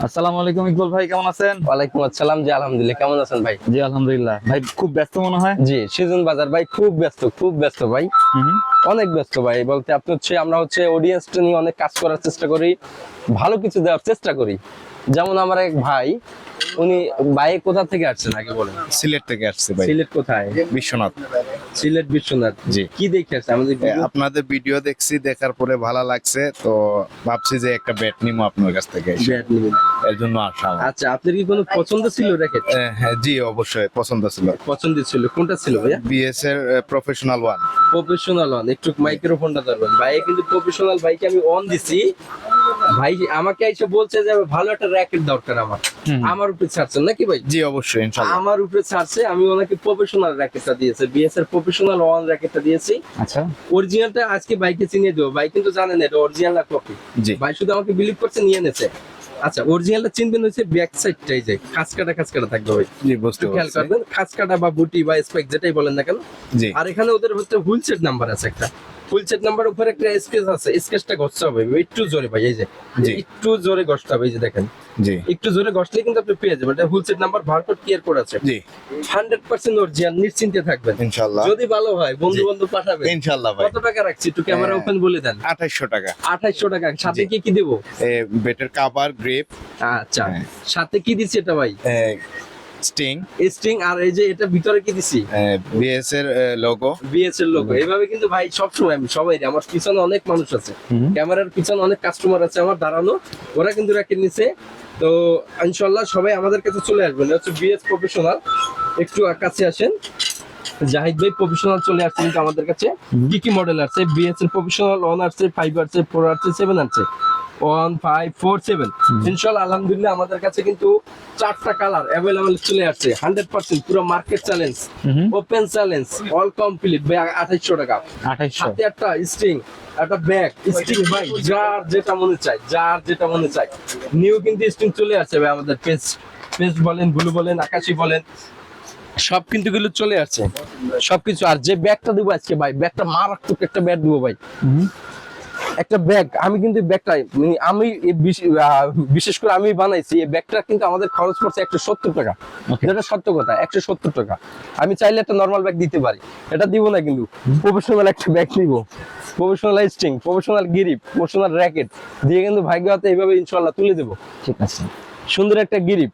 আসসালামু আলাইকুম ইকবাল ভাই, কেমন আছেন? ওয়ালাইকুম আসসালাম। জি আলহামদুলিল্লাহ, কেমন আছেন ভাই? জি আলহামদুলিল্লাহ। ভাই খুব ব্যস্ত মনে হয়। জি সিজন বাজার ভাই, খুব ব্যস্ত ভাই, অনেক ব্যস্ত ভাই। বলতে আপনি আমরা অডিয়েন্সটা নিয়ে অনেক কাজ করার চেষ্টা করি, ভালো কিছু দেওয়ার চেষ্টা করি। যেমন আমার এক ভাই, উনি ভাই কোথা থেকে আসছেন আগে বলেন? সিলেট থেকে আসছে ভাই। সিলেট কোথায়? বিশ্বনাথ। সিলেট বিশ্বনাথ। জি। কি দেখে আসছে আমাদের video? আপনাদের ভিডিও দেখছি, দেখার পরে ভালো লাগছে, তো ভাবছি যে একটা ব্যাট নিবো আপনার কাছ থেকে এসে। ব্যাট নিবেন। এর জন্য আসা আমার। আচ্ছা, আপনার কি কোনো পছন্দ ছিল র্যাকেট? হ্যাঁ জি, অবশ্যই পছন্দ ছিল। পছন্দ ছিল কোনটা ছিল ভাইয়া? বিএস এর প্রফেশনাল ওয়ান। প্রফেশনাল অন, একটু মাইক্রোফোনটা ধরবেন ভাই। কিন্তু প্রফেশনাল ভাইকে আমি অন দিছি, ভাই আমাকে এসে বলছে যে ভালো একটা র্যাকেট দরকার আমার। আমার উপরে ছাড়ছেন নাকি ভাই? জি অবশ্যই, ইনশাআল্লাহ। আমার উপরে ছাড়ছে, আমি ওনাকে প্রফেশনাল র্যাকেটটা দিয়েছি, বিএস এর প্রফেশনাল ওয়ান র্যাকেটটা দিয়েছি। আচ্ছা, অরিজিনালটা আজকে বাইকে চিনিয়ে দেবো, ভাই কিন্তু জানেন এটা অরিজিনাল না কপি। জি। ভাই শুধু আমাকে বিলিভ করছে, নিয়ে নেছে। আচ্ছা, অরিজিনালটা চিনবেন হচ্ছে ব্যাক সাইডটাই, যে খাঁজ কাটা থাকবে ভাই। জি বুঝতে একটু খেয়াল পারছি। করবেন, খাঁজ কাটা বা বুটি বা স্পাইক যেটাই বলেন না কেন। জি আর এখানে ওদের হচ্ছে হুইল সেট নাম্বার আছে একটা, হুইল সেট নাম্বার উপরে একটা স্কেচ আছে, স্কেচটা ঘষতে হবে একটু জোরে ভাই। এই যে জি। একটু জোরে ঘষতে হবে, এই যে দেখেন জি একটু জোরে ঘষলে কিন্তু আপনি পেয়ে যাবেন। এটা wheel set number barcode clear করে আছে। জি 100% অরিজিনাল, নিশ্চিন্তে থাকবেন। ইনশাআল্লাহ। যদি ভালো হয় বন্ধু বান্ধব পাঠাবেন। ইনশাআল্লাহ ভাই। কত টাকা রাখছি একটু ক্যামেরা ওপেন বলে দেন? 2800 টাকা। 2800 টাকা। সাথে জি। কি দেবো? বেটের কাভার, গ্রিপ, আচ্ছা, হ্যাঁ। সাথে কি দিচ্ছি এটা ভাই? স্টিং, স্ট্রিং, আর এই যে এটা ভিতরে কি দিছি? বিএস এর লোগো। বিএস এর লোগো। এইভাবে কিন্তু ভাই সবসময় আমি সবাই, আমার পিছনে অনেক মানুষ আছে, ক্যামেরার পিছনে অনেক কাস্টমার আছে আমার দাঁড়ানো, ওরা কিন্তু র্যাকেট নিছে। তো ইনশাআল্লাহ সবাই আমাদের কাছে চলে আসবেন। এটা হচ্ছে বিএস প্রফেশনাল। একটু কাছে আসেন, জাহিদ ভাই প্রফেশনাল চলে আসছে কিন্তু আমাদের কাছে। কি কি মডেল আছে? বিএস এর প্রফেশনাল 1 আছে, 5 আছে, 4 আছে, 7 আছে। 1 5 4 7 ইনশাআল্লাহ আলহামদুলিল্লাহ আমাদের কাছে কিন্তু 4টা কালার अवेलेबल চলে আসছে। 100% পুরো market challenge, open challenge, all complete ভাই। 2800 টাকা। 2800। হাতে একটা স্ট্রিং, একটা ব্যাগ, স্ট্রিং ভাই যার যেটা মনে চায়, যার যেটা মনে চায়। নিউ কিন্তু স্ট্রিং চলে আসছে ভাই আমাদের। পেস্ট বলেন, ব্লু বলেন, আকাশি বলেন, সব কিন্তু গুলো চলে আসছে সবকিছু। আর যে ব্যাগটা দিব আজকে ভাই, ব্যাগটা মারাত্মক একটা ব্যাগ দিব ভাই। একটা ব্যাগ, আমি কিন্তু ব্যাগটা আমি বিশেষ করে আমি বানাইছি। এই ব্যাগটা কিন্তু আমাদের খরচ পড়ছে 170 টাকা। যেটা সত্য কথা, 170 টাকা। আমি চাইলে একটা নর্মাল ব্যাগ দিতে পারি, এটা দিব না কিন্তু। প্রফেশনাল একটা ব্যাগ নিব, professional string, professional grip, professional racket দিয়ে কিন্তু ভাগ্যতে এইভাবে ইনশাআল্লাহ তুলে দেবো। ঠিক আছে। সুন্দর একটা গিরিপ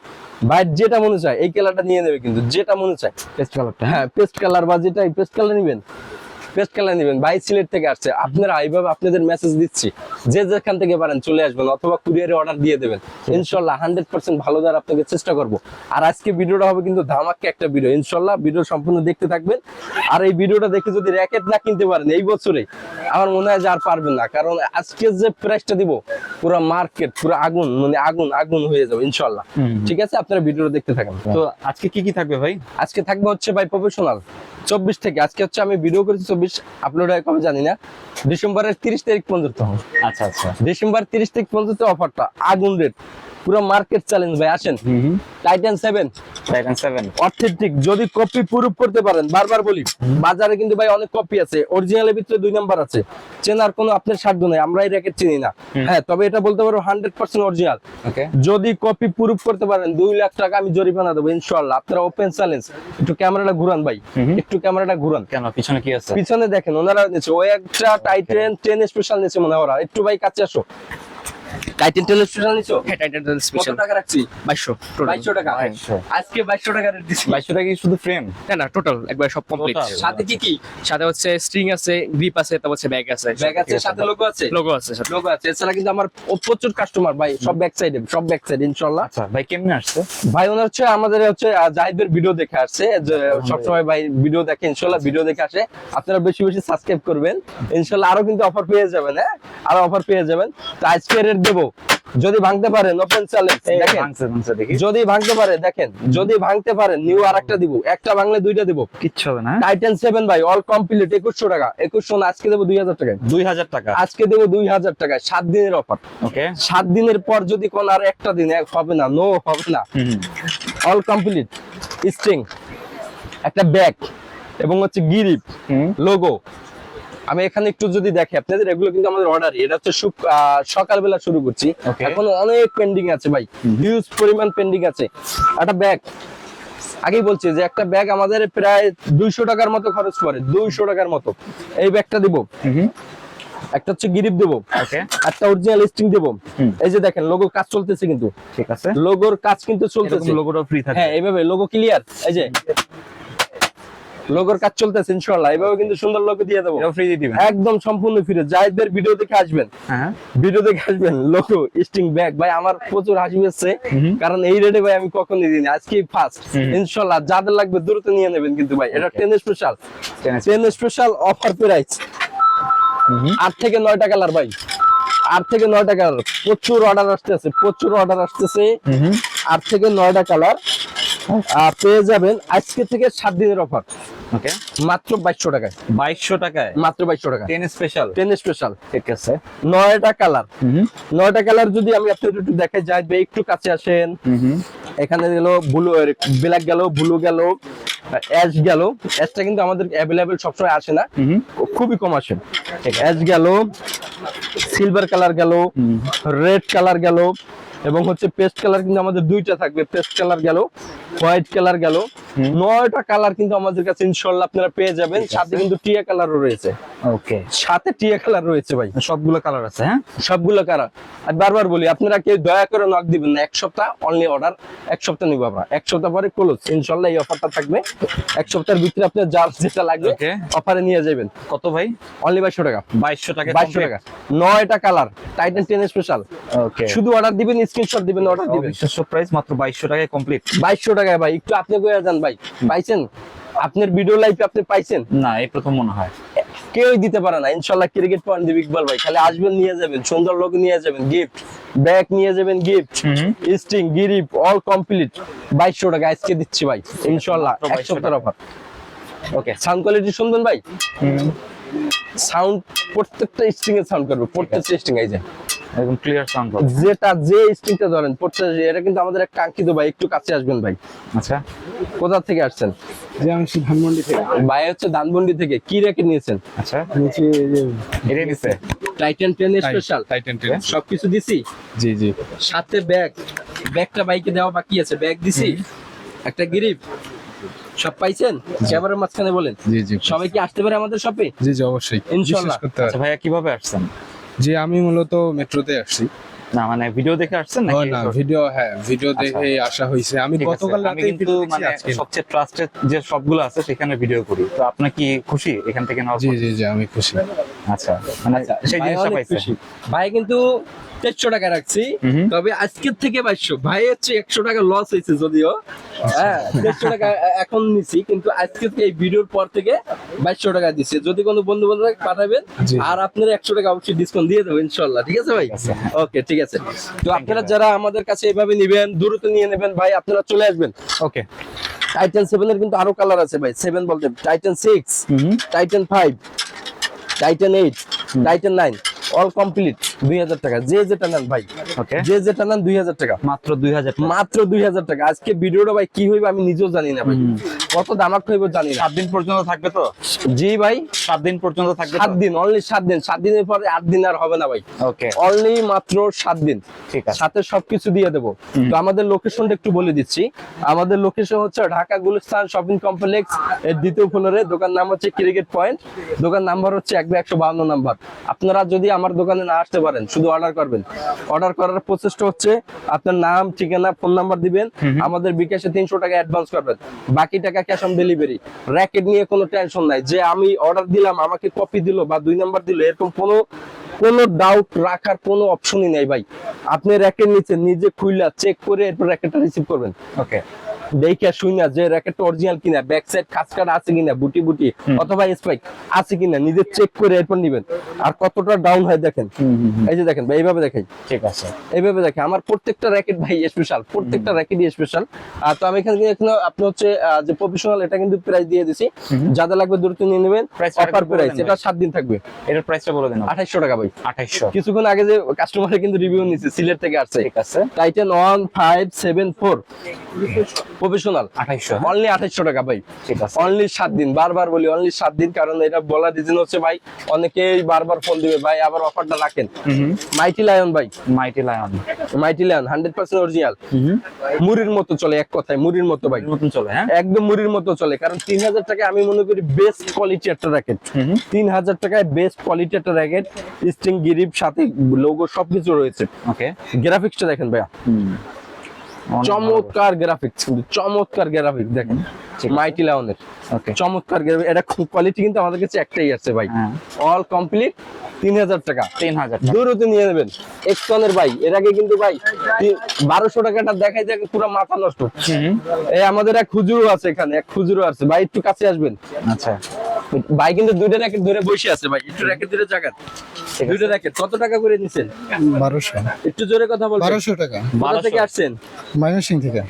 ভাই, যেটা মনে চায় এই কালারটা নিয়ে নেবে কিন্তু, যেটা মনে চায়। পেস্ট কালারটা। হ্যাঁ, পেস্ট কালার বা যেটা পেস্ট কালার নিবেন, পেস্ট কালার নিবেন ভাই। সিলেট থেকে আসছে, আপনারা এইভাবে আপনাদের মেসেজ দিচ্ছি, যে যেখান থেকে পারেন চলে আসবেন, অথবা কুরিয়ারে অর্ডার দিয়ে দেবেন। ইনশাআল্লাহ 100% ভালো দেওয়ার আপনাকে চেষ্টা করব। আর আজকে ভিডিওটা হবে কিন্তু ধামাকা একটা ভিডিও। ইনশাআল্লাহ ভিডিও সম্পূর্ণ দেখতে থাকবেন। আর এই ভিডিওটা দেখে যদি র্যাকেট না কিনতে পারেন এই বছরে, আমার মনে হয় যে আর পারবেন না। কারণ আজকে যে প্রাইসটা দিব, পুরো মার্কেট পুরো আগুন, মানে আগুন আগুন হয়ে যাবে ইনশাআল্লাহ। ঠিক আছে, আপনারা ভিডিওটা দেখতে থাকেন। তো আজকে কি কি থাকবে ভাই? আজকে থাকবে হচ্ছে ভাই প্রফেশনাল 24 থেকে। আজকে হচ্ছে আমি ভিডিও করেছি 24, আপলোড হয় কবে জানি না, ডিসেম্বরের 30 তারিখ পর্যন্ত। আচ্ছা আচ্ছা। ডিসেম্বর 30 তারিখ পর্যন্ত অফারটা আগুন রেট, পুরো মার্কেট চ্যালেঞ্জ ভাই। আসেন, টাইটান 7 অথেন্টিক, যদি কপি প্রুফ করতে পারেন, বারবার বলি বাজারে কিন্তু ভাই অনেক কপি আছে, অরিজিনালের ভিতরে 2 নাম্বার আছে, চেনার কোনো আপনার সাধ্য নাই। আমরা এই র্যাকেট চিনি না, হ্যাঁ, তবে এটা বলতে পারবো 100% অরিজিনাল। ওকে। যদি কপি প্রুফ করতে পারেন 2 লাখ টাকা আমি জরিমানা দেবো ইনশাআল্লাহ। আপনারা ওপেন চ্যালেঞ্জ। একটু ক্যামেরাটা ঘুরান ভাই, একটু ক্যামেরাটা ঘুরান। কেন, পিছনে কি আছে? পিছনে দেখেন ওনারা নিচে ওই একটা টাইটান 10 স্পেশাল নিচে মনে হয় ওরা। একটু ভাই কাছে আসো, টাইটান 10 স্পেশাল নিচো। হ্যাঁ, টাইটান স্পেশাল কত টাকা রাখছি? 2200 2200 টাকা। 2200 আজকে 2200 টাকা রেট দিছি। 2200 টাকা কি শুধু ফ্রেম? না টোটাল একবার সব কমপ্লিট। Total? সাথে কি কি? সাথে হচ্ছে স্ট্রিং আছে, গ্রিপ আছে, তারপর হচ্ছে ব্যাগ আছে, ব্যাগ আছে, সাথে লোগো আছে। লোগো আছে সাথে। লোগো আছে। এছাড়া কিন্তু আমার প্রচুর কাস্টমার ভাই, সব ব্যাক সাইডে, সব ব্যাক সাইড ইনশাআল্লাহ। আচ্ছা ভাই, কেমনে আসছে? ভাই ওনার হচ্ছে আমাদের হচ্ছে জাহিদের ভিডিও দেখে আসছে, যে সবসময় ভাই ভিডিও দেখে, ইনশাআল্লাহ ভিডিও দেখে আসে। আপনারা বেশি বেশি সাবস্ক্রাইব করবেন ইনশাআল্লাহ, আরো কিন্তু অফার পেয়ে যাবেন। হ্যাঁ, আরো অফার পেয়ে যাবেন। তো আজকে রেট দেবো, যদি ভাঙতে পারেন ওপেন চ্যালেঞ্জ। দেখেন ভাঙছে দেখি। যদি ভাঙতে পারে, দেখেন যদি ভাঙতে পারেন নিউ আরেকটা দিব, একটা ভাঙলে 2টা দিব। কিচ্ছু হবে না। টাইটান 7 ভাই অল কমপ্লিট 2100 টাকা। 2100 না, আজকে দেবো 2000 টাকায়। 2000 টাকা। আজকে দেবো 2000 টাকায়, 7 দিনের অফার। ওকে। 7 দিনের পর যদি কোন আর একটা দিন হবে না, নো হবে না। অল কমপ্লিট স্ট্রিং, একটা ব্যাগ এবং হচ্ছে গিরিপ, লোগো, আমি এখানে একটু যদি দেখি আপনাদের, এগুলো কিন্তু আমাদের অর্ডার, এটা হচ্ছে সকালবেলা শুরু করছি, Okay. এখন অনেক পেন্ডিং আছে ভাই, হিউজ পরিমাণ পেন্ডিং আছে। একটা ব্যাগ আগেই বলছি যে একটা ব্যাগ আমাদের প্রায় 200 টাকার মতো খরচ পড়ে, 200 টাকার মতো। এই ব্যাগটা দিব, একটা হচ্ছে গিরিপ দেবো, ওকে, একটা অরিজিনাল স্ট্রিং দেবো। এই যে দেখেন লোগো কাজ চলতেছে, কিন্তু ঠিক আছে। লোগোর কাজ কিন্তু চলতেছে, লোগোটা ফ্রি থাকবে। হ্যাঁ এইভাবে লোগো ক্লিয়ার, এই যে লোগোর কাজ চলতেছে ইনশাআল্লাহ, এইভাবে কিন্তু সুন্দর লোগো দিয়ে দেবো, এটাও ফ্রি দিয়ে দিবেন। একদম সম্পূর্ণ ফ্রি। যাদের ভিডিও দেখে আসবেন, হ্যাঁ, ভিডিও দেখে আসবেন, লোগো স্ট্রিং ব্যাগ ভাই আমার প্রচুর হাসি পেয়েছে, কারণ এই রেটে ভাই আমি কখনোই দিইনি, আজকে ফার্স্ট। ইনশাআল্লাহ যাদের লাগবে দ্রুত নিয়ে নেবেন কিন্তু ভাই, এটা 10 স্পেশাল, 10 স্পেশাল অফার প্রাইস। 8 থেকে 9টা কালার ভাই, 8 থেকে 9টা কালার, প্রচুর অর্ডার আসতেছে, প্রচুর অর্ডার আসতেছে। 8 থেকে 9টা কালার পেয়ে যাবেন আজকে থেকে 7 দিনের অফার, ওকে, মাত্র 2200 টাকায়, 2200 টাকায় মাত্র 2200 টাকা 10 স্পেশাল। 10 স্পেশাল, ঠিক আছে। 9টা কালার, 9টা কালার যদি আমি আপনাদের একটু দেখাই, যাই একটু কাছে আসেন। এখানে গেল ব্লু, ব্ল্যাক গেল, ব্লু গেল, অ্যাশ গেল। অ্যাশটা কিন্তু আমাদের অ্যাভেলেবেল সবসময় আসে না, খুবই কম আসে। অ্যাশ গেল, সিলভার কালার গেল, রেড কালার গেল, এবং হচ্ছে পেস্ট কালার কিন্তু আমাদের 2টা থাকবে, পেস্ট কালার গেল, হোয়াইট কালার গেল। 9টা কালার কিন্তু আমাদের কাছে ইনশাআল্লাহ আপনারা পেয়ে যাবেন, সাথে কিন্তু টিয়া কালারও রয়েছে, ওকে, সাথে টিয়া কালার রয়েছে ভাই, সবগুলো কালার আছে। হ্যাঁ, সবগুলো কালার। আর বারবার বলি আপনারা কেউ দয়া করে নক দিবেন না, 1 সপ্তাহ অনলি অর্ডার, 1 সপ্তাহ নিব আমরা, 1 সপ্তাহ পরে ক্লোজ। ইনশাআল্লাহ এই অফারটা থাকবে 1 সপ্তাহের ভিতরে, আপনার যার যেটা লাগবে Okay. অফারে নিয়ে যাবেন। কত ভাই? অনলি 2200 টাকা, 2200 টাকা। 2200 টাকা, 9টা কালার, টাইটান 10 স্পেশাল। ওকে, শুধু অর্ডার দিবেন, স্ক্রিনশট দিবেন, অর্ডার দিবেন। অবিশ্বাস্য প্রাইস, মাত্র 2200 টাকায় কমপ্লিট। 2200 টাকায় ভাই, একটু আপনি কইয়া যান ভাই, পাইছেন? আপনার ভিডিও লাইভে আপনি পাইছেন? না, এই প্রথম মনে হয়। কেউই দিতে পারে না। ইনশাআল্লাহ ক্রিকেট পয়েন্ট দিবে ইকবাল ভাই, খালি আসবেন নিয়ে যাবেন, সুন্দর লোক নিয়ে যাবেন, গিফট ব্যাগ নিয়ে যাবেন, gift string grip all complete. 2200 টাকা আজকে দিচ্ছি ভাই ইনশাআল্লাহ, 1 সপ্তাহের অফার। ওকে, সাউন্ড কোয়ালিটি শুনবেন ভাই, সাউন্ড প্রত্যেকটা স্ট্রিং এর সাউন্ড করবে, প্রত্যেকটা স্ট্রিং। এই যে একদম ক্লিয়ার সাউন্ড হবে। যেটা যে স্ট্রিংটা ধরেন প্রত্যেকটা, এটা কিন্তু আমাদের এক কাঙ্ক্ষিত ভাই, একটু কাছে আসবেন ভাই। আচ্ছা, কোথা থেকে আসছেন? যে আমি ধানমন্ডি থেকে ভাই হচ্ছে ধানমন্ডি থেকে। কি র্যাকেট নিয়েছেন? আচ্ছা, নিচে এটা নিছে। Titan 10 special, Titan 10। সবকিছু দিছি, জি জি, সাথে ব্যাগ, ব্যাগটা বাইকে দেওয়া বাকি আছে, ব্যাগ দিছি, একটা গিরিপ, সব পাইছেন? ক্যামেরার মাঝখানে বলেন, জি জি, সবাই কি আসতে পারে আমাদের শপে? জি জি, অবশ্যই ইনশাআল্লাহ। বিশ্বাস করতে আচ্ছা পারেন। ভাইয়া, কিভাবে আসছেন? জি, আমি মূলত মেট্রোতে আসছি। না মানে ভিডিও দেখে আসছেন ও নাকি? না, ভিডিও, হ্যাঁ ভিডিও আচ্ছা। দেখে আসা হয়েছে। আমি ঠিক আছে। গতকাল আমি রাতে কিন্তু ভিডিও দেখছি, মানে আজকে সবচেয়ে ট্রাস্টেড যে সবগুলো আছে সেখানে ভিডিও করি। তো আপনি কি খুশি এখান থেকে নেওয়ার জি পর? জি জি, আমি খুশি। আচ্ছা, মানে সেই ভাই জিনিসটা অনেক পাইছেন। খুশি। ভাই কিন্তু 2300 টাকা রাখছি, তবে আজকের থেকে 2200। ভাই হচ্ছে 100 টাকা লস হয়েছে যদিও, হ্যাঁ 2300 টাকা এখন নিছি, কিন্তু আজকে থেকে এই ভিডিওর পর থেকে 2200 টাকা দিচ্ছে। যদি কোনো বন্ধু বান্ধব পাঠাবেন, জি। আর আপনারা 100 টাকা অবশ্যই ডিসকাউন্ট দিয়ে দেবো ইনশাআল্লাহ। ঠিক আছে ভাই? ওকে, ঠিক আছে। তো আপনারা যারা আমাদের কাছে এভাবে নিবেন, দ্রুত নিয়ে নেবেন ভাই, আপনারা চলে আসবেন। ওকে, টাইটান 7 এর কিন্তু আরো কালার আছে ভাই, 7 বলতে Titan 6, Titan 5, Titan 8, Titan 9, all complete 2000 টাকা। যে যেটা নেন ভাই, ওকে, যে যেটা নেন 2000 টাকা, মাত্র 2000 টাকা। মাত্র 2000 টাকা। আজকে ভিডিওটা ভাই কি হইবে আমি নিজেও জানি না ভাই, কত দামাক হইব জানি না। 7 দিন পর্যন্ত থাকবে তো? জি ভাই, 7 দিন পর্যন্ত থাকবে 7 দিন, অনলি 7 দিন। 7 দিনের পরে 8 দিন আর হবে না ভাই, ওকে, অনলি মাত্র 7 দিন। ঠিক আছে। সাথে সবকিছু দিয়ে দেবো। তো আমাদের লোকেশনটা একটু বলে দিচ্ছি। আমাদের লোকেশন হচ্ছে ঢাকা গুলিস্তান শপিং কমপ্লেক্স এর 2য় ফ্লোরে। দোকান নাম হচ্ছে ক্রিকেট পয়েন্ট, দোকান নাম্বার হচ্ছে 152 নাম্বার। আপনারা যদি আমার দোকানে না আসতে পারেন, শুধু অর্ডার করবেন। অর্ডার করার প্রসেসটা হচ্ছে আপনার নাম, ঠিকানা, ফোন নাম্বার দিবেন, আমাদের বিকাশে 300 টাকা অ্যাডভান্স করবেন, বাকি টাকা ক্যাশ অন ডেলিভারি। র্যাকেট নিয়ে কোনো টেনশন নাই যে আমি অর্ডার দিলাম আমাকে কপি দিল বা 2 নাম্বার দিল, এরকম কোনো ডাউট রাখার কোনো অপশনই নাই ভাই। আপনি র্যাকেট নিচে নিজে খুইলা চেক করে এরপর র্যাকেটটা রিসিভ করবেন। ওকে, দেখে শুইনা যে র্যাকেটটা অরিজিনাল কিনা, ব্যাক সাইড খাঁজকাটা আছে কিনা, বুটি বুটি অথবা স্পাইক আছে কিনা, নিজে চেক করে এরপর নিবেন। আর কতটা ডাউন হয় দেখেন, এই যে দেখেন ভাই, এইভাবে দেখাই, ঠিক আছে। এইভাবে দেখে। আমার প্রত্যেকটা র্যাকেট ভাই স্পেশাল, প্রত্যেকটা র্যাকেটই স্পেশাল। আর তো আমি এখানে আপনি হচ্ছে যে প্রফেশনাল, এটা কিন্তু প্রাইস দিয়ে দিছি, যাদের লাগবে দ্রুত নিয়ে নেবেন। Price অফার আরেকটু বলে প্রাইস, দেন এটা ভাই। 7 দিন থাকবে। এটার প্রাইসটা বলে দিন। 2800 টাকা ভাই। 2800। কিছুক্ষণ আগে যে কাস্টমারে কিন্তু রিভিউ নিছে, সিলেট থেকে আসছে। ঠিক আছে। টাইটান 1574 প্রফেশনাল 2800 অনলি 2800 টাকা ভাই, ঠিক আছে। অনলি 7 দিন। বারবার বলি অনলি 7 দিন, কারণ এটা বলার রিজন হচ্ছে ভাই অনেকেই বারবার ফোন দিবে ভাই আবার অফারটা রাখেন। মাইটি লায়ন ভাই, মাইটি লায়ন মাইটি লায়ন 100% অরিজিনাল, মুড়ির মতো চলে, এক কথায় মুড়ির মতো ভাই, নতুন চলে হ্যাঁ। একদম মুড়ির মতো চলে। কারণ 3000 টাকায় আমি মনে করি বেস্ট কোয়ালিটি একটা র্যাকেট, 3000 টাকায় বেস্ট কোয়ালিটি একটা র্যাকেট, স্ট্রিং গ্রিপ সাথে লোগো সবকিছু রয়েছে। ওকে, গ্রাফিক্সটা দেখেন ভাইয়া, চমৎকার গ্রাফিক্স, কিন্তু চমৎকার গ্রাফিক্স দেখেন মাইটি লায়নের, ওকে চমৎকার graphics। এটা কোয়ালিটি কিন্তু আমাদের কাছে একটাই আছে ভাই, হ্যাঁ। অল কমপ্লিট 3000 টাকা। 3000 দ্রুত নিয়ে নেবেন। এক্সটনের ভাই, এর আগে কিন্তু ভাই 1200 টাকাটা দেখাই যায় পুরো মাথা নষ্ট। এই আমাদের এক খুজুরও আছে এখানে, এক খুজুরও আছে ভাই, একটু কাছে আসবেন। আচ্ছা, ভাই কিন্তু দুইটা র্যাকেট ধরে বসে আছে ভাই, একটু র্যাকেট ধরে জাগান। দুইটা র্যাকেট কত টাকা করে নিছেন? 1200 একটু জোরে কথা বলবেন। 1200 টাকা কোথা থেকে আসছেন? ময়মনসিংহ থেকে।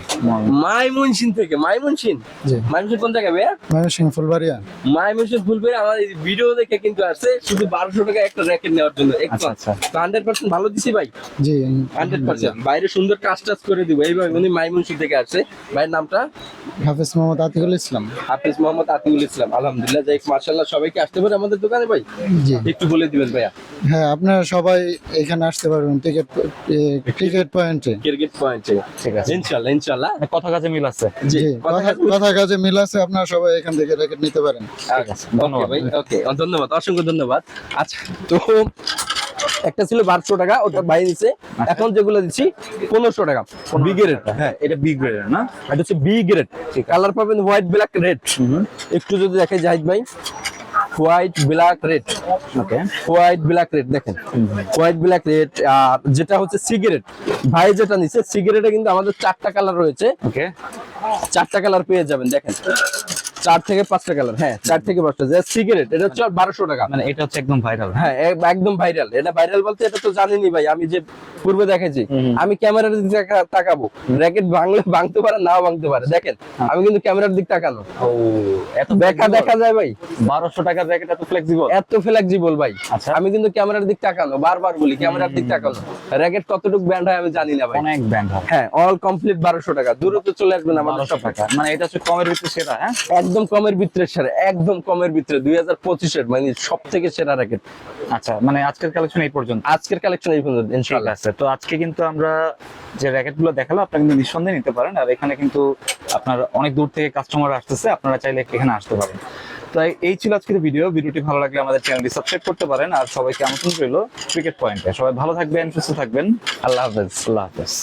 মাইমনসিংহ থেকে। মাইমনসিংহ? জি। মাইমনসিংহ কোন জায়গা ভাইয়া? ময়মনসিংহ ফুলবাড়িয়া। মাইমনসিংহ ফুলবাড়ি। আমার এই ভিডিও দেখে কিন্তু আসছে শুধু 1200 টাকা একটা র্যাকেট নেওয়ার জন্য। আচ্ছা, আচ্ছা। 100% ভালো দিছি ভাই, জি 100%। বাইরে সুন্দর কাজ টাজ করে দিব এইভাবে। উনি মাইমনসিংহ থেকে আসছে। ভাইয়ের নামটা? হাফেজ মোহাম্মদ আতিকুল ইসলাম। হাফিজ মোহাম্মদ আতিকুল ইসলাম। আলহামদুলিল্লাহ, যাই মাশাআল্লাহ। সবাইকে আসতে পারে আমাদের দোকানে ভাই? জি একটু বলে দিবেন ভাইয়া। হ্যাঁ, আপনারা সবাই এখানে আসতে পারবেন টিকেট পয়েন্টে। ক্রিকেট পয়েন্টে। ঠিক আছে। ইনশাআল্লাহ ইনশাআল্লাহ। কথা কাজে মিল আছে। জি, জি কথা কাজে মিল আছে, আপনারা সবাই এখান থেকে র্যাকেট নিতে পারেন। ঠিক আছে, ধন্যবাদ ভাই। ওকে, ধন্যবাদ, অসংখ্য ধন্যবাদ। আচ্ছা, তো একটা ছিল 1200 টাকা, ওটা ভাই দিছে। এখন যেগুলো দিচ্ছি 1500 টাকা, বি গ্রেড। হ্যাঁ, এটা বিগ গ্রেডের না? এটা হচ্ছে বি গ্রেড। কালার পাবেন হোয়াইট, ব্ল্যাক, রেড। একটু যদি দেখে জাহিদ ভাই, হোয়াইট, ব্ল্যাক, রেড। ওকে, হোয়াইট, ব্ল্যাক, রেড দেখেন, হোয়াইট, ব্ল্যাক, রেড। আর যেটা হচ্ছে সিগারেট, ভাই যেটা নিচ্ছে সিগারেটে কিন্তু আমাদের 4টা কালার রয়েছে। ওকে, 4টা কালার পেয়ে যাবেন দেখেন, 4 থেকে 5টা কালার। হ্যাঁ, 4 থেকে 5টা। যে সিগারেট, এটা হচ্ছে 1200 টাকা। মানে এটা হচ্ছে একদম ভাইরাল। হ্যাঁ, একদম ভাইরাল। এটা ভাইরাল বলতে এটা তো জানেনই ভাই, আমি যে পূর্বে দেখেছি, আমি ক্যামেরার দিক তাকাবো, র্যাকেট ভাঙতে পারে, নাও ভাঙতে পারে। দেখেন আমি কিন্তু ক্যামেরার দিক তাকানো, ও, এত দেখা যায় ভাই। 1200 টাকার জ্যাকেট এত ফ্লেক্সিবল। এত ফ্লেক্সিবল ভাই। আচ্ছা। আমি কিন্তু ক্যামেরার দিক তাকানো, বারবার বলি ক্যামেরার দিক তাকানো। র্যাকেট কতটুকু ব্যান্ড হয় আমি জানি না ভাই। অনেক ব্র্যান্ড হয়। হ্যাঁ, অল কমপ্লিট 1200 টাকা। দ্রুত চলে আসবেন আমাদের 1200 শপে। টাকা, মানে এটা হচ্ছে কমের ভিতরে সেরা। হ্যাঁ, একদম কমের ভিতরে সেরা, একদম কমের ভিতরে 2025 এর মানে সব থেকে সেরা র্যাকেট। আচ্ছা, মানে আজকের কালেকশন এই পর্যন্ত। আজকের কালেকশন এই পর্যন্ত ঠিক ইনশাআল্লাহ। আছে, তো আজকে কিন্তু আমরা যে র্যাকেট গুলো দেখালো আপনারা কিন্তু নিঃসন্দেহে নিতে পারেন। আর এখানে কিন্তু আপনার অনেক দূর থেকে কাস্টমার আসতেছে, আপনারা চাইলে এখানে আসতে পারেন। তাই এই ছিল আজকের ভিডিওটি ভালো লাগলে আমাদের চ্যানেলটি সাবস্ক্রাইব করতে পারেন। আর সবাইকে আমন্ত্রণ রইল ক্রিকেট পয়েন্টে। সবাই ভালো থাকবেন, সুস্থ থাকবেন। আল্লাহ হাফেজ। আল্লাহ হাফেজ।